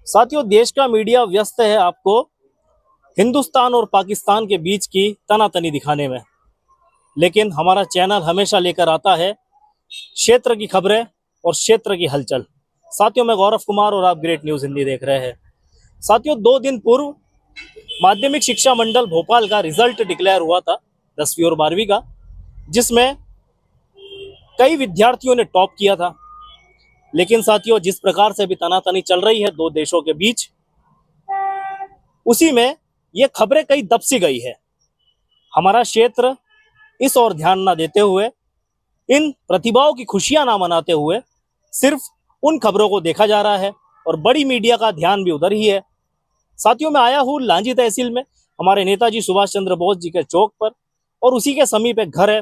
साथियों, देश का मीडिया व्यस्त है आपको हिंदुस्तान और पाकिस्तान के बीच की तनातनी दिखाने में, लेकिन हमारा चैनल हमेशा लेकर आता है क्षेत्र की खबरें और क्षेत्र की हलचल। साथियों, मैं गौरव कुमार और आप ग्रेट न्यूज़ हिंदी देख रहे हैं। साथियों, 2 दिन पूर्व माध्यमिक शिक्षा मंडल भोपाल का रिजल्ट डिक्लेयर हुआ था 10वीं और 12वीं का, जिसमें कई विद्यार्थियों ने टॉप किया था। लेकिन साथियों, जिस प्रकार से अभी तनातनी चल रही है दो देशों के बीच, उसी में ये खबरें कई दब सी गई है। हमारा क्षेत्र इस ओर ध्यान ना देते हुए, इन प्रतिभाओं की खुशियां ना मनाते हुए सिर्फ उन खबरों को देखा जा रहा है और बड़ी मीडिया का ध्यान भी उधर ही है। साथियों, मैं आया हूँ लांजी तहसील में, हमारे नेताजी सुभाष चंद्र बोस जी के चौक पर, और उसी के समीप एक घर है।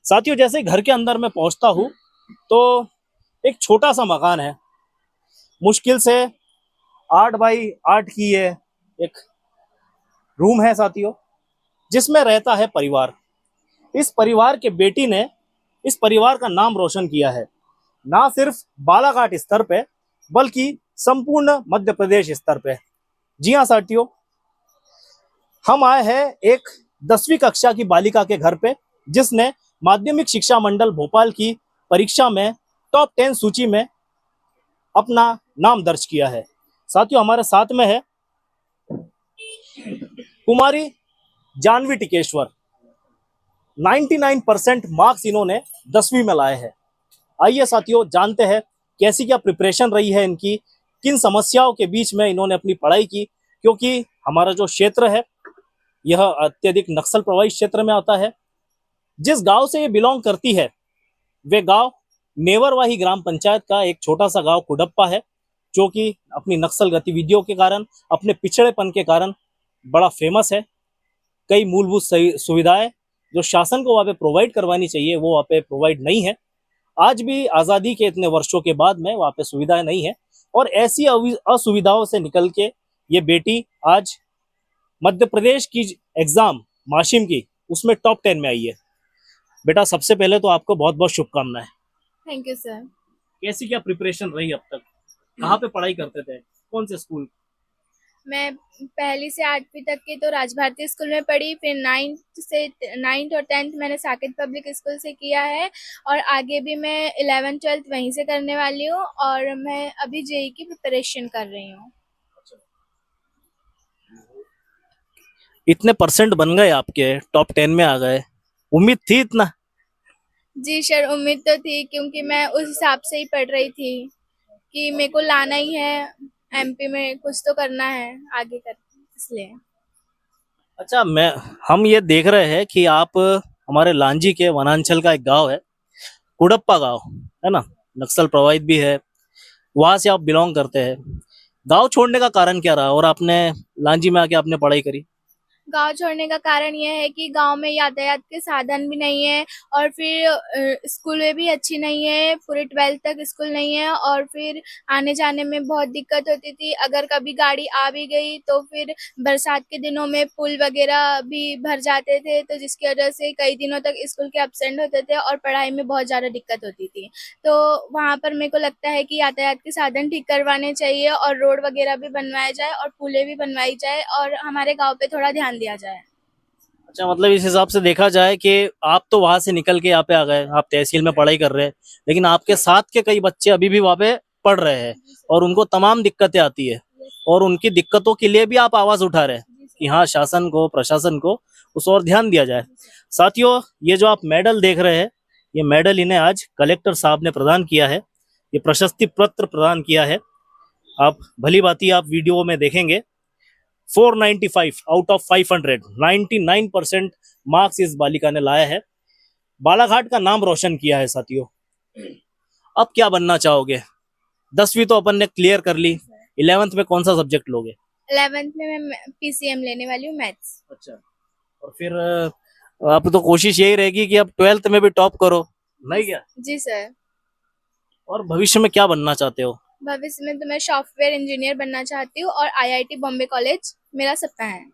साथियों, जैसे घर के अंदर मैं पहुंचता हूँ तो एक छोटा सा मकान है, मुश्किल से 8 बाई 8 की ये एक रूम है साथियों, जिसमें रहता है परिवार। इस परिवार के बेटी ने इस परिवार का नाम रोशन किया है, ना सिर्फ बालाघाट स्तर पे बल्कि संपूर्ण मध्य प्रदेश स्तर पे। जी हाँ साथियों, हम आए हैं एक 10वीं कक्षा की बालिका के घर पे, जिसने माध्यमिक शिक्षा मंडल भोपाल की परीक्षा में टॉप 10 सूची में अपना नाम दर्ज किया है। साथियों, हमारे साथ में है कुमारी जानवी टिकेश्वर। 99% मार्क्स इन्होंने 10वीं में लाए हैं। आइए साथियों, जानते हैं कैसी क्या प्रिपरेशन रही है इनकी, किन समस्याओं के बीच में इन्होंने अपनी पढ़ाई की, क्योंकि हमारा जो क्षेत्र है यह अत्यधिक नक्सल प्रभावित क्षेत्र में आता है। जिस गांव से ये बिलोंग करती है वे गांव नेवरवाही ग्राम पंचायत का एक छोटा सा गांव कुडप्पा है, जो कि अपनी नक्सल गतिविधियों के कारण, अपने पिछड़ेपन के कारण बड़ा फेमस है। कई मूलभूत सुविधाएं जो शासन को वहाँ पे प्रोवाइड करवानी चाहिए वो वहाँ पे प्रोवाइड नहीं है। आज भी आज़ादी के इतने वर्षों के बाद में वहाँ पे सुविधाएं नहीं है, और ऐसी असुविधाओं से निकल के ये बेटी आज मध्य प्रदेश की एग्जाम माशिम की उसमें टॉप 10 में आई है। बेटा, सबसे पहले तो आपको बहुत बहुत शुभकामनाएं। Thank you sir. कैसी क्या प्रिपरेशन रही अब तक? कहाँ पे पढ़ाई करते थे, कौन से स्कूल? मैं पहली से 8वीं तक की तो राजभारती स्कूल में पढ़ी, फिर 9th और 10th मैंने साकेत पब्लिक स्कूल से किया है, और आगे भी मैं 11th 12th वहीं से करने वाली हूँ, और मैं अभी जेई की प्रिपरेशन कर रही हूँ। इतने परसेंट बन गए आपके, टॉप 10 में आ गए, उम्मीद थी इतना? जी सर, उम्मीद तो थी, क्योंकि मैं उस हिसाब से ही पढ़ रही थी कि मेरे को लाना ही है, एमपी में कुछ तो करना है आगे कर, इसलिए। अच्छा, हम ये देख रहे हैं कि आप हमारे लांजी के वनांचल का एक गांव है कुडप्पा गांव, है ना, नक्सल प्रभावित भी है, वहां से आप बिलोंग करते हैं। गांव छोड़ने का कारण क्या रहा और आपने लांजी में आके आपने पढ़ाई करी? गांव छोड़ने का कारण यह है कि गांव में यातायात के साधन भी नहीं है, और फिर स्कूलें भी अच्छी नहीं है, पूरे 12th तक स्कूल नहीं है, और फिर आने जाने में बहुत दिक्कत होती थी। अगर कभी गाड़ी आ भी गई तो फिर बरसात के दिनों में पुल वगैरह भी भर जाते थे, तो जिसकी वजह से कई दिनों तक स्कूल के एब्सेंट होते थे और पढ़ाई में बहुत ज़्यादा दिक्कत होती थी। तो वहाँ पर मेरे को लगता है कि यातायात के साधन ठीक करवाने चाहिए, और रोड वगैरह भी बनवाया जाए, और पुलें भी बनवाई जाए, और हमारे गाँव पे थोड़ा ध्यान दिया जाए। अच्छा, मतलब इस हिसाब से देखा जाए कि आप तो वहां से निकल के यहाँ पे आ गए, आप तहसील में पढ़ाई कर रहे हैं, लेकिन आपके साथ के कई बच्चे अभी भी वहाँ पे पढ़ रहे हैं और उनको तमाम दिक्कतें आती है, और उनकी दिक्कतों के लिए भी आप आवाज उठा रहे हैं कि हाँ, शासन को, प्रशासन को उस ओर ध्यान दिया जाए। साथियों, ये जो आप मेडल देख रहे हैं, ये मेडल इन्हें आज कलेक्टर साहब ने प्रदान किया है, ये प्रशस्ति पत्र प्रदान किया है। आप भली भांति आप वीडियो में देखेंगे, 495 आउट ऑफ 500, 99% मार्क्स इस बालिका ने लाया है, बालाघाट का नाम रोशन किया है। साथियों, अब क्या बनना चाहोगे? 10वीं तो अपन ने क्लियर कर ली, 11th में कौन सा सब्जेक्ट लोगे? 11th में मैं पीसीएम लेने वाली हूँ, मैथ्स। अच्छा, और फिर आप तो कोशिश यही रहेगी कि अब 12th में भी टॉप करो, नहीं क्या? जी सर। और भविष्य में क्या बनना चाहते हो? भविष्य में तो मैं सॉफ्टवेयर इंजीनियर बनना चाहती हूँ, और आईआईटी बॉम्बे कॉलेज मेरा सपना है।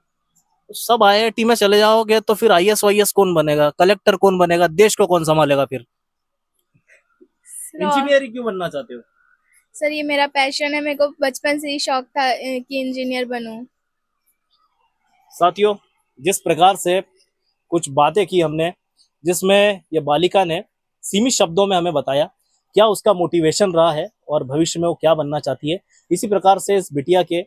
सब आईआईटी में चले जाओगे तो फिर आईएएस वाईएएस कौन बनेगा, कलेक्टर कौन बनेगा, देश को कौन संभालेगा? फिर इंजीनियरिंग क्यों बनना चाहते हो? सर ये मेरा पैशन है, मेरे को बचपन से ही शौक था कि इंजीनियर बनूं। साथियों, जिस प्रकार से कुछ बातें की हमने, जिसमें ये बालिका ने सीमित शब्दों में हमें बताया क्या उसका मोटिवेशन रहा है और भविष्य में वो क्या बनना चाहती है, इसी प्रकार से इस बिटिया के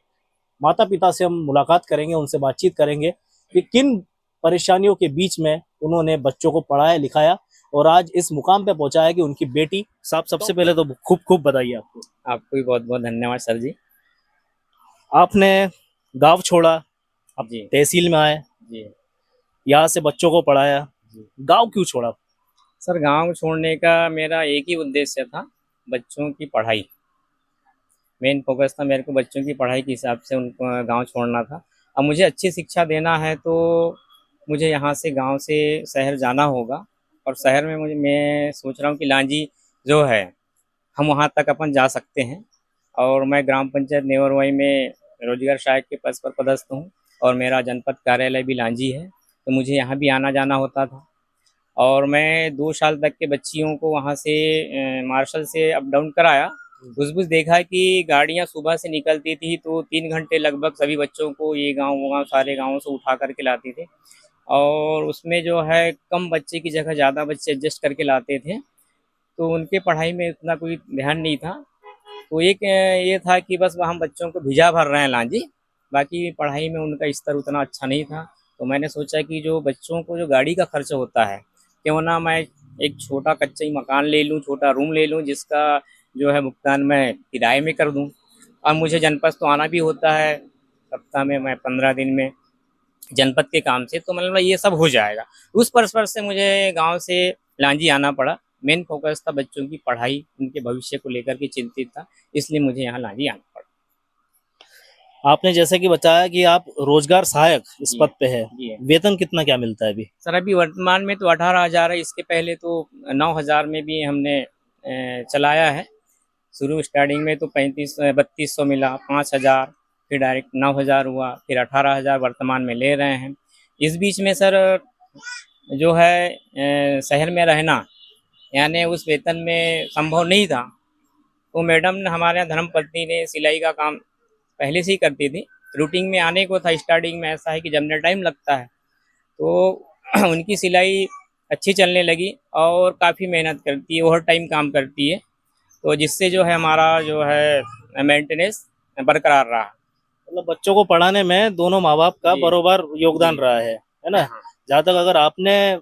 माता पिता से हम मुलाकात करेंगे, उनसे बातचीत करेंगे कि किन परेशानियों के बीच में उन्होंने बच्चों को पढ़ाया लिखाया और आज इस मुकाम पे पहुंचा है कि उनकी बेटी। साहब, सबसे पहले तो खूब खूब बधाई आपको। आपको भी बहुत बहुत धन्यवाद सर जी। आपने गांव छोड़ा, अब जी तहसील में आए, जी यहाँ से बच्चों को पढ़ाया। जी गांव क्यों छोड़ा? सर, गांव छोड़ने का मेरा एक ही उद्देश्य था, बच्चों की पढ़ाई। मेन फोकस था मेरे को बच्चों की पढ़ाई के हिसाब से उनको गांव छोड़ना था। अब मुझे अच्छी शिक्षा देना है तो मुझे यहाँ से गांव से शहर जाना होगा, और शहर में मैं सोच रहा हूँ कि लांजी जो है हम वहाँ तक अपन जा सकते हैं। और मैं ग्राम पंचायत नेवरवाई में रोजगार सहायक के पद पर पदस्थ हूँ और मेरा जनपद कार्यालय भी लांजी है, तो मुझे यहाँ भी आना जाना होता था। और मैं 2 साल तक के बच्चियों को वहाँ से मार्शल से अप डाउन कराया। घुस देखा कि गाड़ियाँ सुबह से निकलती थी तो 3 घंटे लगभग सभी बच्चों को ये गांव वो गांव सारे गांवों से उठा करके लाते थे, और उसमें जो है कम बच्चे की जगह ज़्यादा बच्चे एडजस्ट करके लाते थे, तो उनके पढ़ाई में उतना कोई ध्यान नहीं था। तो एक ये था कि बस हम बच्चों को भिजा भर रहे हैं लांजी, बाकी पढ़ाई में उनका स्तर उतना अच्छा नहीं था। तो मैंने सोचा कि जो बच्चों को जो गाड़ी का खर्च होता है, क्यों ना मैं एक छोटा कच्चा ही मकान ले लूँ, छोटा रूम ले लूँ, जिसका जो है भुगतान मैं किराए में कर दूँ। अब मुझे जनपद तो आना भी होता है, सप्ताह में मैं 15 दिन में जनपद के काम से, तो मतलब ये सब हो जाएगा। उस पर्पस से मुझे गांव से लांजी आना पड़ा। मेन फोकस था बच्चों की पढ़ाई, उनके भविष्य को लेकर के चिंतित था, इसलिए मुझे यहाँ लांजी आना पड़ा। आपने जैसे कि बताया कि आप रोजगार सहायक इस जी, पद पे है, जी। वेतन कितना क्या मिलता है अभी? सर अभी वर्तमान में तो 18,000 है, इसके पहले तो 9,000 में भी हमने चलाया है। शुरू स्टार्टिंग में तो 3200 मिला, 5,000, फिर डायरेक्ट 9,000 हुआ, फिर 18,000 वर्तमान में ले रहे हैं। इस बीच में सर जो है शहर में रहना यानी उस वेतन में संभव नहीं था। तो मैडम ने हमारे यहाँ धर्मपत्नी ने सिलाई का काम पहले से ही करती थी, रूटीन में आने को था। स्टार्टिंग में ऐसा है कि जमने टाइम लगता है, तो उनकी सिलाई अच्छी चलने लगी और काफ़ी मेहनत करती है, ओवर टाइम काम करती है, तो जिससे जो है हमारा जो है मेंटेनेंस बरकरार रहा। मतलब बच्चों को पढ़ाने में दोनों माँ बाप का जी, बरोबर योगदान जी। रहा है ना? हाँ, जहाँ तक अगर आपने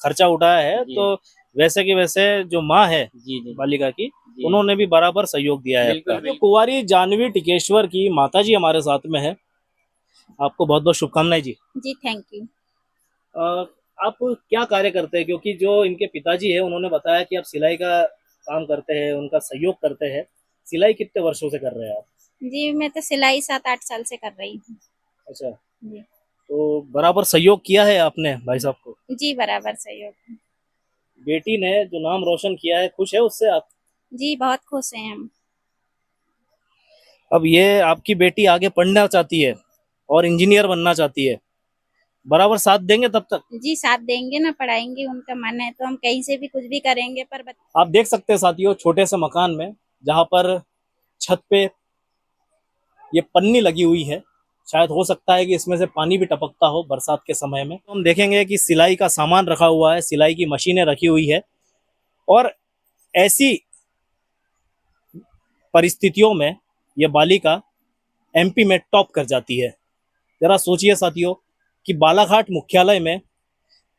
खर्चा उठाया है जी। तो वैसे की वैसे जो माँ है जी जी बालिका की, जी। उन्होंने भी बराबर सहयोग दिया है बिल्कुल, आपका। जो बिल्कुल। कुंवारी जानवी टिकेश्वर की माता जी हमारे साथ में है, आपको बहुत बहुत शुभकामनाएं जी। जी थैंक यू। अ, आप क्या कार्य करते हैं? क्योंकि जो इनके पिताजी है उन्होंने बताया कि आप सिलाई का काम करते हैं, उनका सहयोग करते हैं। सिलाई कितने वर्षों से कर रहे हैं आप? जी मैं तो सिलाई 7-8 साल से कर रही हूँ। अच्छा, जी तो बराबर सहयोग किया है आपने भाई साहब को? जी बराबर सहयोग। बेटी ने जो नाम रोशन किया है, खुश है उससे आप? जी बहुत खुश हैं हम। अब ये आपकी बेटी आगे पढ़ना चाहती है और इंजीनियर बनना चाहती है, बराबर साथ देंगे तब तक? जी साथ देंगे ना, पढ़ाएंगे, उनका मन है तो हम कहीं से भी कुछ भी करेंगे, पर आप देख सकते हैं साथियों, छोटे से मकान में जहां पर छत पे ये पन्नी लगी हुई है, शायद हो सकता है कि इसमें से पानी भी टपकता हो बरसात के समय में। तो हम देखेंगे कि सिलाई का सामान रखा हुआ है, सिलाई की मशीनें रखी हुई है, और ऐसी परिस्थितियों में यह बालिका एमपी में टॉप कर जाती है। जरा सोचिए साथियों कि बालाघाट मुख्यालय में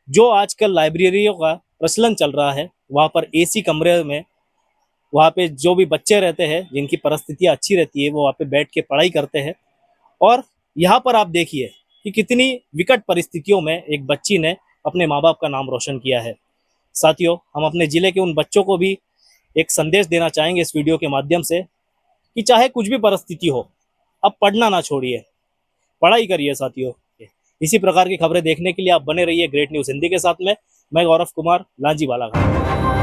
जो आजकल लाइब्रेरियों का प्रचलन चल रहा है, वहाँ पर एसी कमरे में वहाँ पे जो भी बच्चे रहते हैं जिनकी परिस्थितियाँ अच्छी रहती है, वो वहाँ पे बैठ के पढ़ाई करते हैं। और यहाँ पर आप देखिए कि कितनी विकट परिस्थितियों में एक बच्ची ने अपने माँ बाप का नाम रोशन किया है। साथियों, हम अपने ज़िले के उन बच्चों को भी एक संदेश देना चाहेंगे इस वीडियो के माध्यम से कि चाहे कुछ भी परिस्थिति हो, अब पढ़ना ना छोड़िए, पढ़ाई करिए साथियों। इसी प्रकार की खबरें देखने के लिए आप बने रहिए ग्रेट न्यूज़ हिंदी के साथ में। मैं गौरव कुमार, लांजी बालाघाट।